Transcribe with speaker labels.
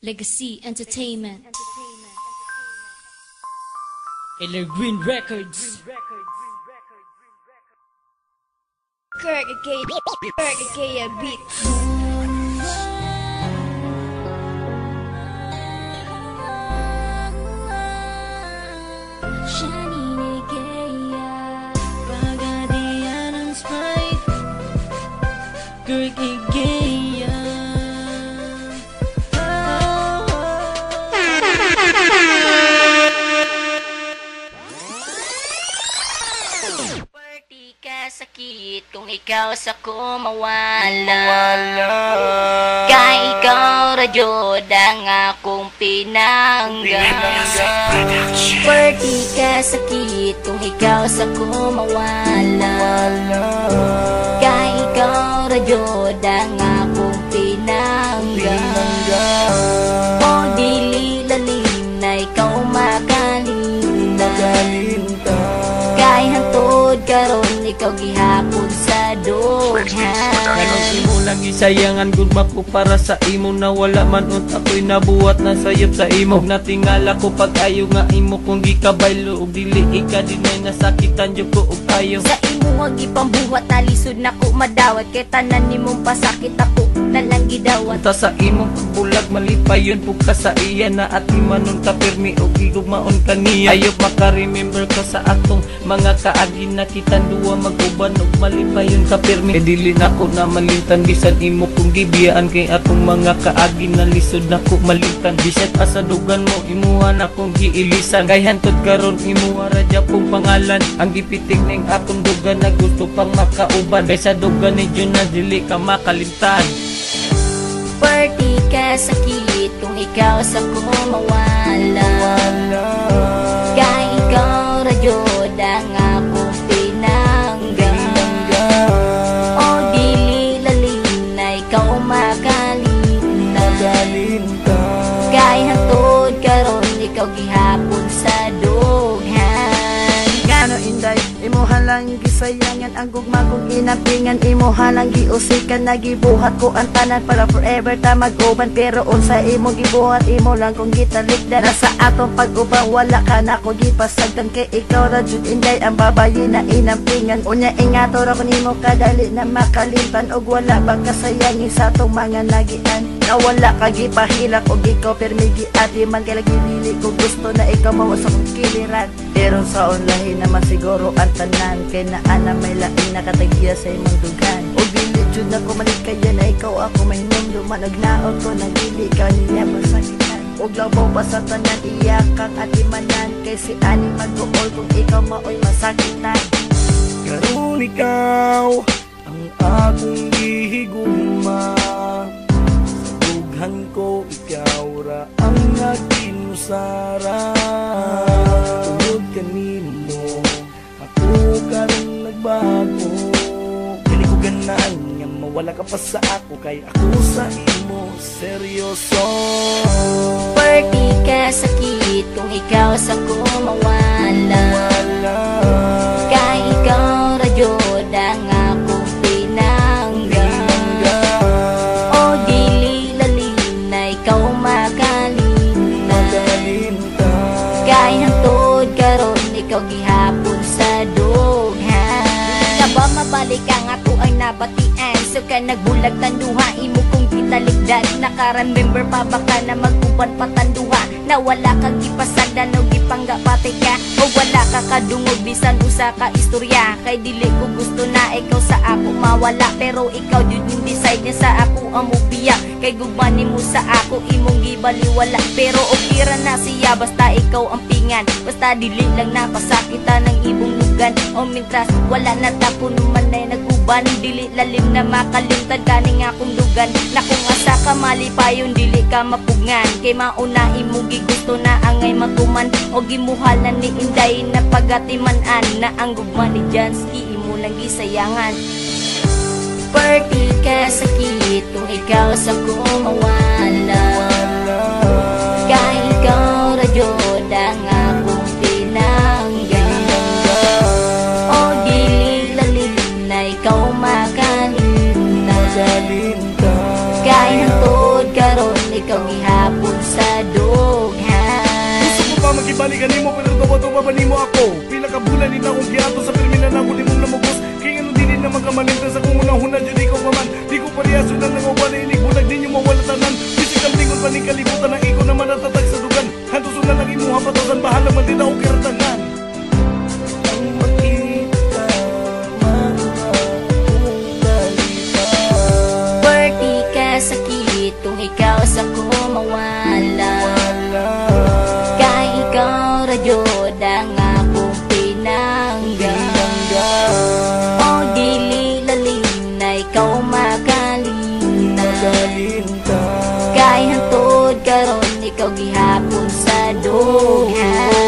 Speaker 1: Legacy Entertainment.
Speaker 2: Evergreen Records.
Speaker 3: Kirkagaya Beats.
Speaker 4: Party ka sakit kung ikaw sa ko mawala. Kay ikaw radyod ang akong pinanggaga. Party ka sakit kung ikaw sa ko mawala. Kay ikaw radyod ang akong pinanggaga. O dili lalim na ikaw makalinta. Kay hantod karon ikaw gihapon sa dughan.
Speaker 2: Kanong imo lagi sayangan gud mako para sa imo na wala man unta ko'y nabuhat na sayop sa imo. Natingala ko pag ayo nga imo kung gikabaylo ug dili ika dinay nasakitan jud ko og ayo.
Speaker 4: Sa imo wag ipambuhat na lisod nako madawat kay tanan nimong pasakit ako nalang gidawat.
Speaker 2: Unta sa imong pagbulag malipayon pug ka sa iya na at imanon ka pirmi og gigugmaon kaniya. Ayop maka-remember ka sa atong mga kaagi na kitang duwa mag-uban ug malipayon ka pirmi. E dili nako na malintan bisan imo kung gibiyaan kay atong mga kaagi na lisod nako malintan. Bisan pa sa dugan mo imuha na kong giilisan kay hantod karon imuha ra pong pangalan ang gipitik ning atong dugan na gusto pang makauban kay sa dugan ni Jun na dili ka makalimtan.
Speaker 4: Party ka sakit kung ikaw sa ko mawala. Kay ikaw radyod ang akong pinanggaga. O dili lalim na ikaw makalinta. Kay hantod karon ikaw gihapon sa dughan.
Speaker 3: Ngano inday, imuha lang gisayangan ang gugma kong inampingan. Imuha lang giusikan na gibuhat ko ang tanan para forever ta mag-uban. Pero unsa imo gibuhat imo lang kung gitalikdan. Nasa atong pag-uban wala ka na ko gipasagdan. Kay ikaw ra jud inday ang babayi na inampingan. Unya ingato ra ko nimo kadali na makalimtan. Og wala bang kasayangi sa atong mga nagian. Na wala ka gipahilak og ikaw permigi ati man kay lagi dili ko gusto na ikaw mao sa kong kiliran. Pero sa online naman siguro ang tanan kay naa na may laing nakatagya sa imong dugan. O dili jud na ko malikaya na ikaw ako mahinumduman. Nagnaot ko nang dili ka niya masakitan. Og labaw pa sa tanan iyakang atimanan. Kay si ani mag-uol kung ikaw maoy masakitan.
Speaker 5: Karon ikaw ang akong gihigugma. Sa dughan ko ikaw ra ang naginusara. Tungod kanimo ako karon nagbago. Dili ko ganahan nga mawala ka pa sa ako kay ako sa imo seryoso.
Speaker 4: Party ka sakit kung ikaw sa ko mawala. Kay ikaw radyod ang akong pinanggaga. O dili lalim na ikaw makalinta. Kay hantod karon ikaw gihapon sa dughan. Ka ba mabalik ang ako ay nabatian. So ka nagbulag tanduha imo kung gitalikdan. Naka-remember pa baka na mag-uban patanduha. Na wala kang gipasagdan o gipangga pati ka. O wala ka kadungog bisan usa ka istorya. Kay dili ko gusto na ikaw sa ako mawala. Pero ikaw jud yung decide niya sa ako ang mubiya. Kay gugmani mo sa ako imong gibaliwala. Pero okay ra na siya basta ikaw ang pingan. Basta dili lang napasakitan ng ibong lugan. O mintras wala na tapon man ay naguban. Dili lalim na makalimtad kaning akong lugan. Na kung asa ka malipayon dili ka mapugngan. Kay mauna imong gusto na angay matuman. O gimuhal na ni Inday na pagatimanan. Na ang gugma ni Jansky imo lang gisayangan. Party ka sakit kung ikaw sa ko mawala. Kay ikaw radyod ang akong pinanggaga. O dili lalim na ikaw makalinta. Kay hantod karon ikaw gihapon
Speaker 5: balikan nimo pero tuwa-tuwa ba nimo ako? Pila ka bulan nila akong giato sa perminan ako di mong namugos. Kaya ano din na magkamalinta sa kung unang hunad yun ikaw paman. Di ko pariyaso na nangawala inig bulag din yung mawala tanan. Pisikal lingon pa ning kalibutan na ikaw naman natatag sa dugan. Hantusun na lang imuha patasan bahala man din ako kiratangan. Ang makita
Speaker 4: Party ka sakit kung ikaw sa kumawala. Kay ikaw radyod ang akong pinangga. O dili lalim na ikaw makalina. Kay hantod karon ikaw gihapon sa dughan.